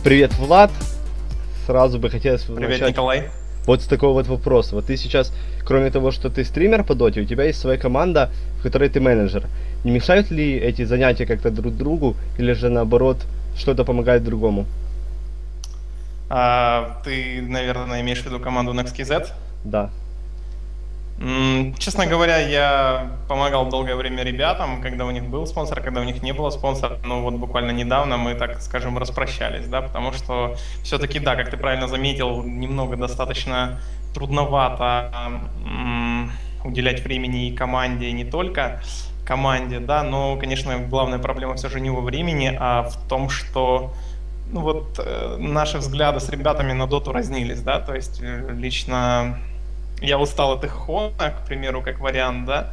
Привет, Влад. Сразу бы хотелось Привет, начать Николай. вот с такого вот вопроса. Вот ты сейчас, кроме того, что ты стример по доте, у тебя есть своя команда, в которой ты менеджер. Не мешают ли эти занятия как-то друг другу, или же наоборот, что-то помогает другому? Ты, наверное, имеешь в виду команду NextKZ? Да. Честно говоря, я помогал долгое время ребятам, когда у них был спонсор, когда у них не было спонсора. Но вот буквально недавно мы, так скажем, распрощались, да, потому что все-таки, да, как ты правильно заметил, немного достаточно трудновато уделять времени и команде, и не только команде, да, но, конечно, главная проблема все же не во времени, а в том, что наши взгляды с ребятами на доту разнились, да, то есть лично я устал от их хона, к примеру, как вариант, да,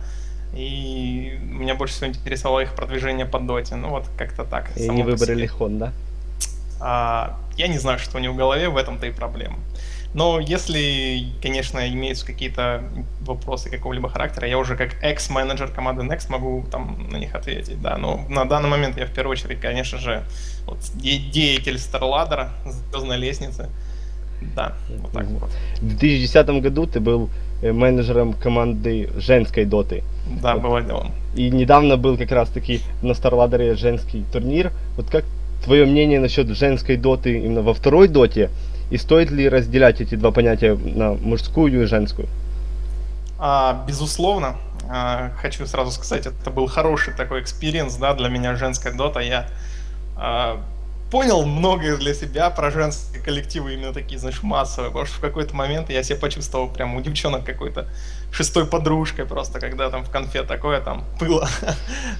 и меня больше всего интересовало их продвижение по доте, ну вот как-то так, И они само по выбрали себе. хон, да? Я не знаю, что у них в голове, в этом-то и проблема. Но если, конечно, имеются какие-то вопросы какого-либо характера, я уже как экс-менеджер команды Next могу там на них ответить, да. Но на данный момент я в первую очередь, конечно же, вот, деятель StarLadder, звездной лестницы. Да, вот так Мгм. вот. В 2010 году ты был менеджером команды женской доты. Да, Вот. было дело. И недавно был как раз таки на StarLadder женский турнир. Вот как твое мнение насчет женской доты именно во второй доте? И стоит ли разделять эти два понятия на мужскую и женскую? Безусловно, хочу сразу сказать, это был хороший такой экспириенс, да, для меня женская дота. Я а, понял многое для себя про женские коллективы, именно такие, знаешь, массовые, потому что в какой-то момент я себя почувствовал прям у девчонок какой-то шестой подружкой просто, когда там в конфе такое там было.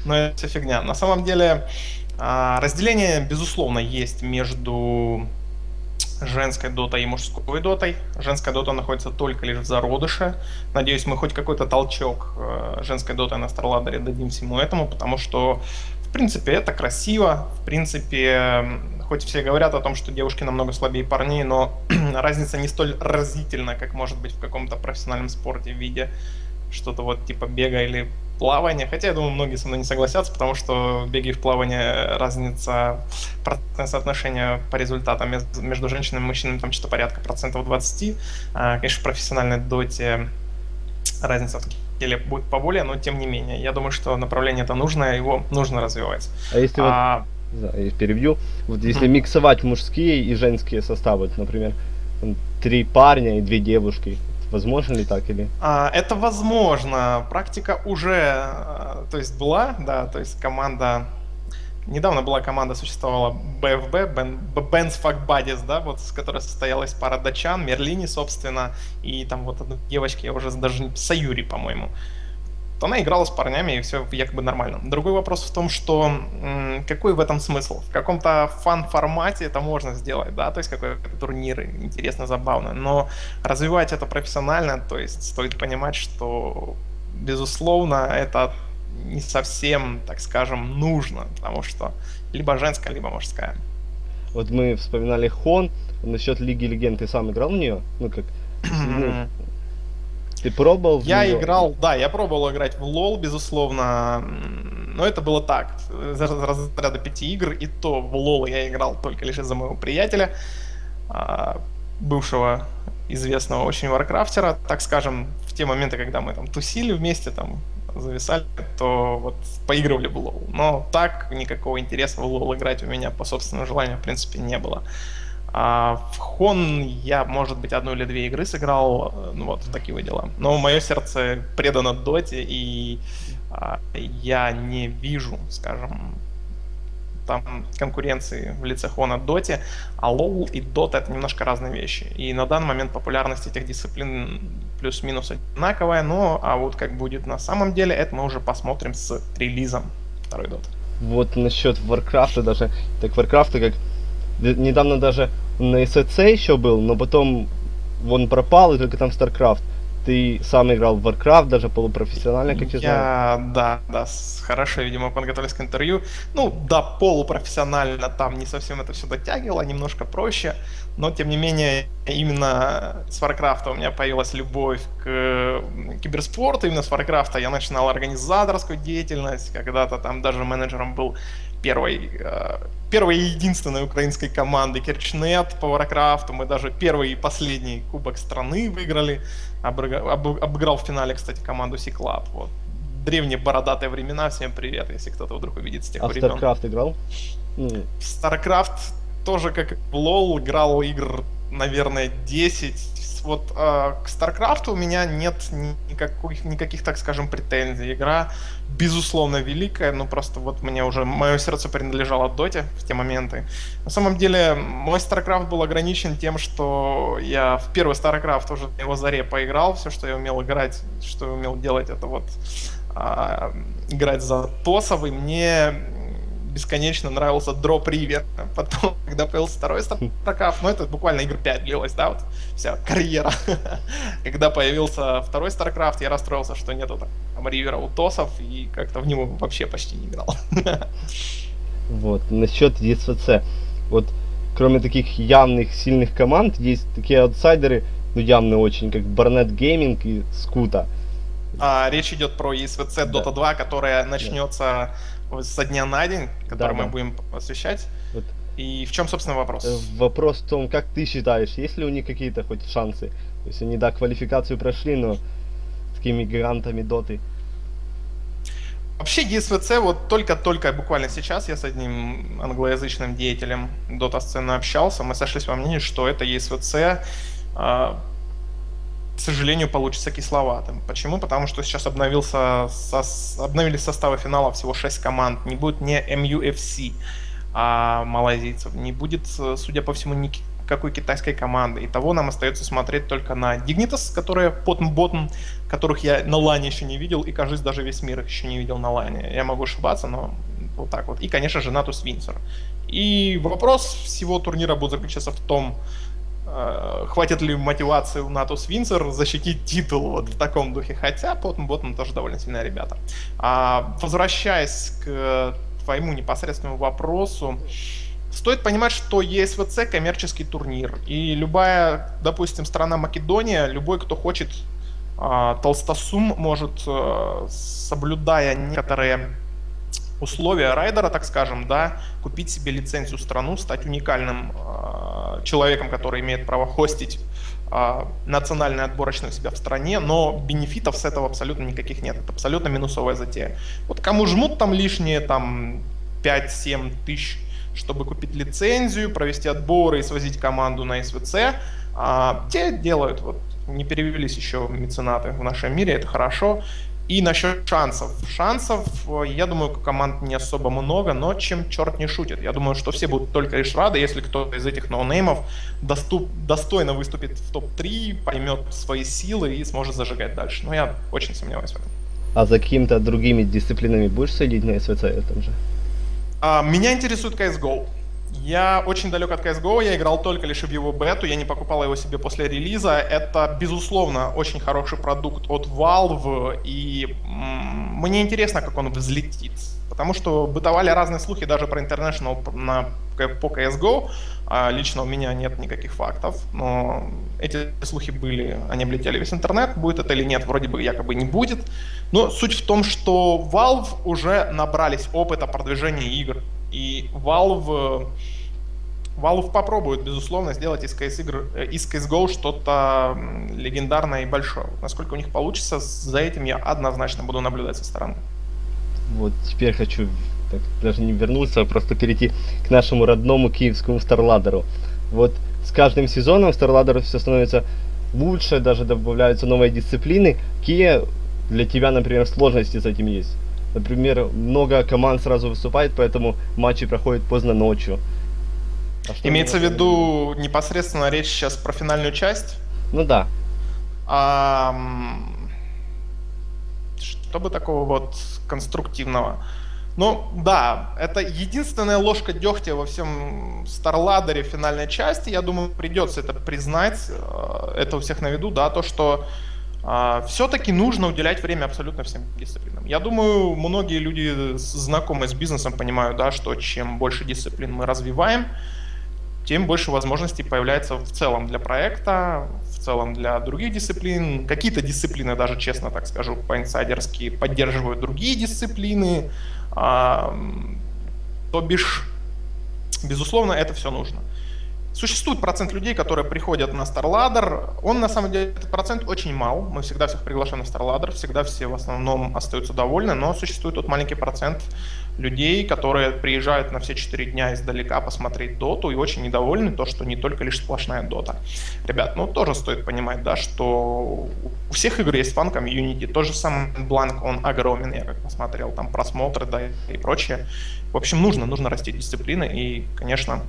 Но это все фигня. На самом деле разделение, безусловно, есть между женской дотой и мужской дотой. Женская дота находится только лишь в зародыше. Надеюсь, мы хоть какой-то толчок женской доты на StarLadder дадим всему этому, потому что, в принципе, это красиво. В принципе, хоть все говорят о том, что девушки намного слабее парней, но разница не столь разительна, как может быть в каком-то профессиональном спорте в виде что-то вот типа бега или плавания. Хотя, я думаю, многие со мной не согласятся, потому что в беге и в плавании разница, процентное соотношение по результатам между женщинами и мужчинами там что-то порядка процентов 20. Конечно, в профессиональной доте разница в скилле будет поболее, но тем не менее. Я думаю, что направление это нужное, его нужно развивать. А если вот, А, я перебью, вот если мгм. миксовать мужские и женские составы, например, там, 3 парня и 2 девушки, возможно ли так или? Это возможно. Практика уже, то есть была, да, то есть команда. Недавно была команда, существовала BFB, Ben's Fuck Buddies, да, вот, с которой состоялась пара датчан, Мерлини, собственно, и там вот одной девочки, я уже даже Саюри, по-моему. То она играла с парнями, и все якобы нормально. Другой вопрос в том, что какой в этом смысл? В каком-то фан-формате это можно сделать, да, то есть какой-то турнир, интересно, забавно, но развивать это профессионально, то есть стоит понимать, что, безусловно, это не совсем, так скажем, нужно, потому что либо женская, либо мужская. Вот мы вспоминали хон, насчет Лиги Легенд, ты сам играл в нее? Ну как, ну, ты пробовал в Я нее? играл, да, я пробовал играть в лол, безусловно, но это было так, из разряда 5 игр, и то в лол я играл только лишь из-за моего приятеля, а, бывшего известного очень варкрафтера, так скажем, в те моменты, когда мы там тусили вместе, там зависали, то вот поигрывали в лол. Но так никакого интереса в лол играть у меня по собственному желанию, в принципе, не было. В Хон я, может быть, 1 или 2 игры сыграл, ну вот, такие вот дела. Но мое сердце предано доте, и я не вижу, скажем, там конкуренции в лице Хона доте, а лол и дота это немножко разные вещи. И на данный момент популярность этих дисциплин плюс-минус одинаковая, но а вот как будет на самом деле, это мы уже посмотрим с релизом второй доты. Вот насчет Варкрафта даже, так Варкрафта как недавно даже на СЦ еще был, но потом он пропал, и только там StarCraft. Ты сам играл в Warcraft, даже полупрофессионально, как я знаю. Да, хорошо, видимо, подготовились к интервью. Ну, да, полупрофессионально там не совсем это все дотягивало, немножко проще, но, тем не менее, именно с Warcraft у меня появилась любовь к киберспорту, именно с Warcraft я начинал организаторскую деятельность, когда-то там даже менеджером был первой и единственной украинской команды Керчнет по Warcraft. Мы даже первый и последний кубок страны выиграли. Обыграл в финале, кстати, команду C-Club. Вот. Древние бородатые времена. Всем привет, если кто-то вдруг увидит с тех времен. А в StarCraft играл? В StarCraft тоже, как в LoL, играл игр, наверное, 10. Вот к StarCraft у меня нет никаких, так скажем, претензий. Игра, безусловно, великая, но просто вот мне уже, мое сердце принадлежало Доте в те моменты. На самом деле, мой StarCraft был ограничен тем, что я в первый StarCraft уже на его заре поиграл. Все, что я умел играть, что я умел делать, это вот играть за тосов, и мне бесконечно нравился Drop River. Потом, когда появился второй StarCraft, ну это буквально игр 5 длилось, да, вот вся карьера. Когда появился второй StarCraft, я расстроился, что нету там Ривера у тосов, и как-то в него вообще почти не играл. Вот, насчет ESVC. Вот, кроме таких явных, сильных команд, есть такие аутсайдеры, ну явно очень, как Barnet Gaming и Skuta. Речь идет про ESVC Dota 2, которая начнется со дня на день, который мы будем освещать. Вот. И в чем, собственно, вопрос? Вопрос в том, как ты считаешь, есть ли у них какие-то хоть шансы? То есть они, да, квалификацию прошли, но с такими гигантами доты. Вообще ESVC, вот только буквально сейчас я с одним англоязычным деятелем дота-сцены общался, мы сошлись во мнении, что это ESVC, к сожалению, получится кисловатым. Почему? Потому что сейчас обновили составы финала всего 6 команд. Не будет не MUFC малазийцев, не будет, судя по всему, никакой китайской команды. Итого нам остается смотреть только на Dignitas, которые Ботн, которых я на лане еще не видел, и, кажется, даже весь мир их еще не видел на лане. Я могу ошибаться, но вот так вот. И, конечно же, Natus Windsor. И вопрос всего турнира будет заключаться в том, хватит ли мотивации у Natus Windsor защитить титул вот в таком духе, хотя Ботн тоже довольно сильные ребята. Возвращаясь к твоему непосредственному вопросу, стоит понимать, что ESVC коммерческий турнир, и любая, допустим, страна Македония, любой, кто хочет толстосум, может, соблюдая некоторые условия райдера, так скажем, да, купить себе лицензию в страну, стать уникальным человеком, который имеет право хостить национальный отборочный у себя в стране, но бенефитов с этого абсолютно никаких нет. Это абсолютно минусовая затея. Вот кому жмут там лишние там 5-7 тысяч, чтобы купить лицензию, провести отборы и свозить команду на СВЦ, те делают. Вот не перевелись еще меценаты в нашем мире, это хорошо. И насчет шансов. Шансов, я думаю, у команд не особо много, но чем черт не шутит. Я думаю, что все будут только лишь рады, если кто-то из этих ноунеймов достойно выступит в топ-3, поймет свои силы и сможет зажигать дальше. Но я очень сомневаюсь в этом. А за какими-то другими дисциплинами будешь следить на СВЦ этом же? Меня интересует CSGO. Я очень далек от CSGO, я играл только лишь в его бету, я не покупал его себе после релиза. Это, безусловно, очень хороший продукт от Valve, и мне интересно, как он взлетит. Потому что бытовали разные слухи даже про International по CSGO. Лично у меня нет никаких фактов, но эти слухи были, они облетели весь интернет. Будет это или нет, вроде бы якобы не будет. Но суть в том, что Valve уже набрались опыта продвижения игр. И Valve попробует, безусловно, сделать из CSGO что-то легендарное и большое. Насколько у них получится, за этим я однозначно буду наблюдать со стороны. Вот теперь хочу так, даже не вернуться, а просто перейти к нашему родному киевскому StarLadder. Вот с каждым сезоном StarLadder все становится лучше, даже добавляются новые дисциплины. Какие для тебя, например, сложности с этим есть? Например, много команд сразу выступает, поэтому матчи проходят поздно ночью. Имеется в виду непосредственно речь сейчас про финальную часть? Ну да. Что бы такого вот конструктивного? Ну да, это единственная ложка дегтя во всем StarLadder финальной части. Я думаю, придется это признать. Это у всех на виду, да, то, что все-таки нужно уделять время абсолютно всем дисциплинам. Я думаю, многие люди, знакомые с бизнесом, понимают, да, что чем больше дисциплин мы развиваем, тем больше возможностей появляется в целом для проекта, в целом для других дисциплин. Какие-то дисциплины, даже честно так скажу, по-инсайдерски поддерживают другие дисциплины. То То бишь, безусловно, это все нужно. Существует процент людей, которые приходят на StarLadder. Он, на самом деле, этот процент очень мал. Мы всегда всех приглашаем на StarLadder, всегда все в основном остаются довольны, но существует тот маленький процент людей, которые приезжают на все 4 дня издалека посмотреть доту и очень недовольны то, что не только лишь сплошная дота. Ребят, ну тоже стоит понимать, да, что у всех игр есть фан-комьюнити. Тот же самый Бланк, он огромен, я как посмотрел, там просмотры, да, и прочее. В общем, нужно расти дисциплины и, конечно,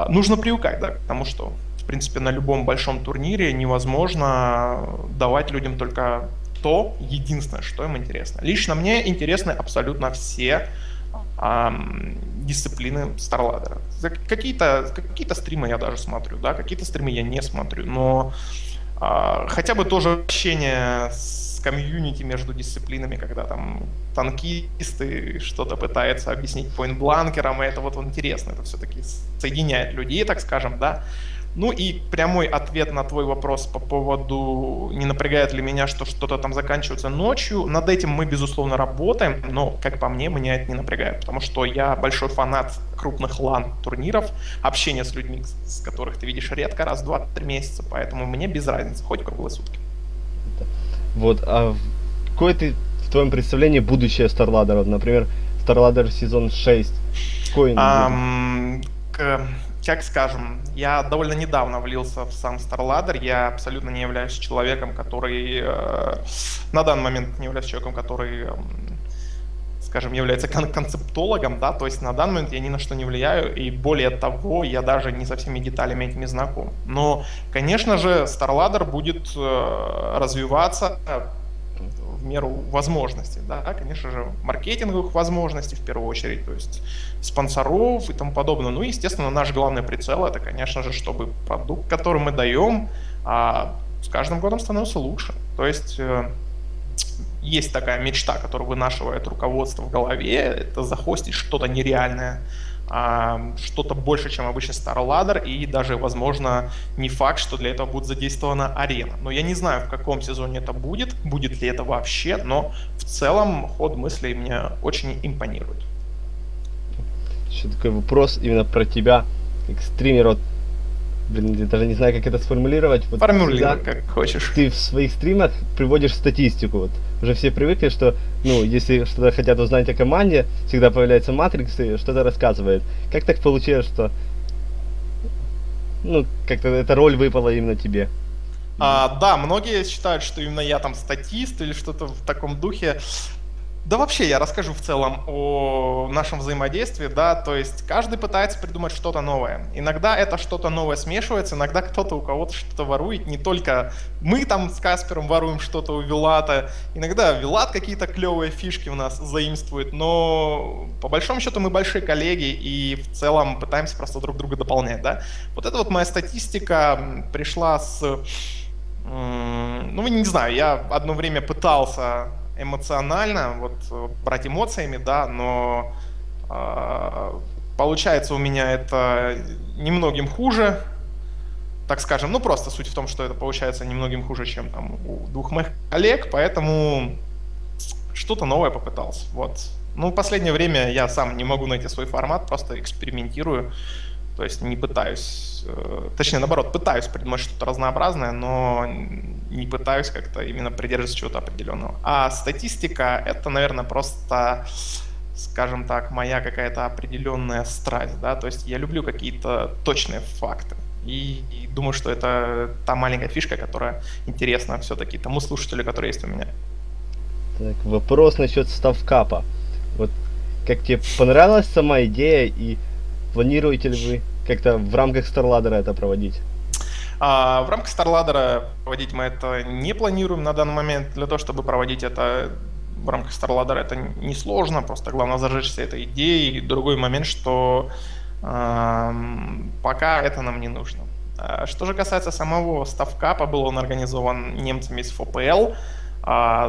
нужно привыкать, да, к тому, что, в принципе, на любом большом турнире невозможно давать людям только то, единственное, что им интересно. Лично мне интересны абсолютно все дисциплины StarLadder. Какие-то стримы я даже смотрю, да, какие-то стримы я не смотрю, но хотя бы тоже общение с комьюнити между дисциплинами, когда там танкисты что-то пытаются объяснить поинт-бланкерам, и это вот интересно, это все-таки соединяет людей, так скажем, да. Ну и прямой ответ на твой вопрос по поводу, не напрягает ли меня, что что-то там заканчивается ночью. Над этим мы, безусловно, работаем, но, как по мне, меня это не напрягает, потому что я большой фанат крупных лан-турниров, общения с людьми, с которых ты видишь редко, раз в 2-3 месяца, поэтому мне без разницы, хоть круглые сутки. Вот, а какое ты в твоем представлении будущее StarLadder? Вот, например, StarLadder сезон 6. Какой он будет? Как скажем, я довольно недавно влился в сам StarLadder, я абсолютно не являюсь человеком, который... На данный момент не являюсь человеком, который, скажем, является концептологом, да, то есть на данный момент я ни на что не влияю, и более того, я даже не со всеми деталями этими знаком. Но, конечно же, StarLadder будет развиваться в меру возможностей, да, конечно же, маркетинговых возможностей в первую очередь, то есть спонсоров и тому подобное. Ну, естественно, наш главный прицел — это, конечно же, чтобы продукт, который мы даем, с каждым годом становился лучше. То есть есть такая мечта, которую вынашивает руководство в голове, это захостить что-то нереальное, что-то больше, чем обычный StarLadder, и даже, возможно, не факт, что для этого будет задействована арена. Но я не знаю, в каком сезоне это будет ли это вообще, но в целом ход мыслей мне очень импонирует. Еще такой вопрос именно про тебя, как стример. Вот, блин, я даже не знаю, как это сформулировать. Вот формулируй, как хочешь. Ты в своих стримах приводишь статистику. Вот. Уже все привыкли, что, ну, если что-то хотят узнать о команде, всегда появляется Матрикс и что-то рассказывает. Как так получилось, что, ну, как-то эта роль выпала именно тебе? Да, многие считают, что именно я там статист или что-то в таком духе. Да вообще, я расскажу в целом о нашем взаимодействии, да, то есть каждый пытается придумать что-то новое. Иногда это что-то новое смешивается, иногда кто-то у кого-то что-то ворует, не только мы там с Каспером воруем что-то у Вилата, иногда Вилат какие-то клевые фишки у нас заимствует, но по большому счету мы большие коллеги и в целом пытаемся просто друг друга дополнять, да. Вот эта вот моя статистика пришла с, ну не знаю, я одно время пытался эмоционально, вот брать эмоциями, да, но получается у меня это немногим хуже, так скажем, ну просто суть в том, что это получается немногим хуже, чем там у двух моих коллег, поэтому что-то новое попытался, вот. Ну, в последнее время я сам не могу найти свой формат, просто экспериментирую, то есть не пытаюсь, точнее, наоборот, пытаюсь придумать что-то разнообразное, но не пытаюсь как-то именно придерживаться чего-то определенного. А статистика — это, наверное, просто, скажем так, моя какая-то определенная страсть, да, то есть я люблю какие-то точные факты. И думаю, что это та маленькая фишка, которая интересна все-таки тому слушателю, который есть у меня. Так, вопрос насчет ставкапа. Вот как тебе понравилась сама идея и планируете ли вы как-то в рамках StarLadder это проводить? В рамках StarLadder проводить мы это не планируем на данный момент. Для того, чтобы проводить это в рамках StarLadder, это несложно, просто главное зажечься этой идеей. И другой момент, что пока это нам не нужно. Что же касается самого ставкапа, был он организован немцами из FPL,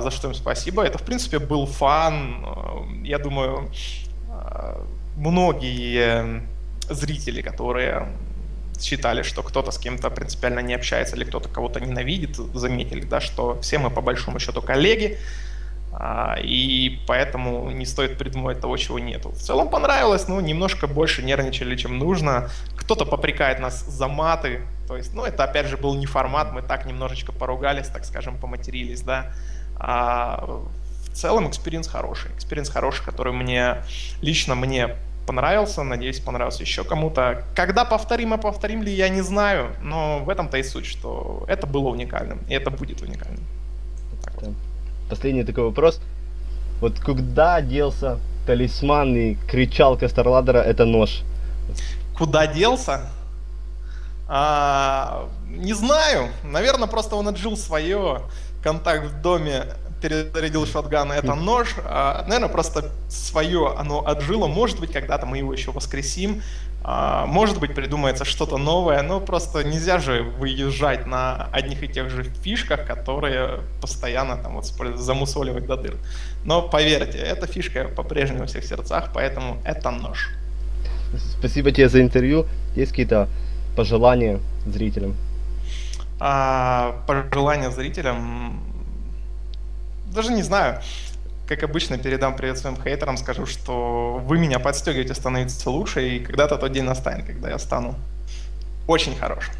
за что им спасибо. Это, в принципе, был фан. Я думаю, многие зрители, которые считали, что кто-то с кем-то принципиально не общается или кто-то кого-то ненавидит, заметили, да, что все мы по большому счету коллеги. И поэтому не стоит придумывать того, чего нету. В целом понравилось, ну, немножко больше нервничали, чем нужно. Кто-то попрекает нас за маты. То есть, ну, это опять же был не формат, мы так немножечко поругались, так скажем, поматерились, да. В целом экспириенс хороший. Экспириенс хороший, который лично мне понравился, надеюсь, понравился еще кому-то. Когда повторим ли, я не знаю, но в этом-то и суть, что это было уникальным, и это будет уникальным. Вот так вот. Последний такой вопрос. Вот куда делся талисман и кричалка Старладдера — это нож? Куда делся? Не знаю. Наверное, просто он отжил свое. Контакт в доме, перезарядил шотган, это нож. Наверное, просто свое оно отжило. Может быть, когда-то мы его еще воскресим. Может быть, придумается что-то новое. Но просто нельзя же выезжать на одних и тех же фишках, которые постоянно там вот замусоливать до дыр. Но поверьте, эта фишка по-прежнему в всех сердцах, поэтому это нож. Спасибо тебе за интервью. Есть какие-то пожелания зрителям? Пожелания зрителям? Даже не знаю. Как обычно, передам привет своим хейтерам, скажу, что вы меня подстегиваете становиться лучше, и когда-то тот день настанет, когда я стану очень хорошим.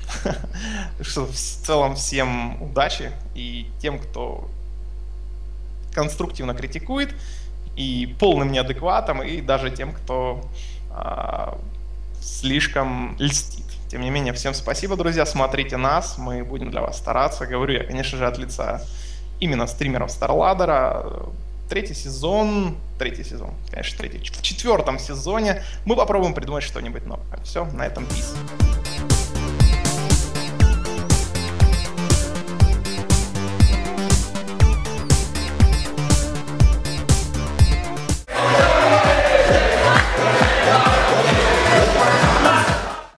Что в целом всем удачи, и тем, кто конструктивно критикует, и полным неадекватом, и даже тем, кто слишком льстит. Тем не менее, всем спасибо, друзья, смотрите нас, мы будем для вас стараться. Говорю я, конечно же, от лица именно стримеров Старладдера. Третий сезон, конечно, в 4-м сезоне мы попробуем придумать что-нибудь новое. Все, на этом peace.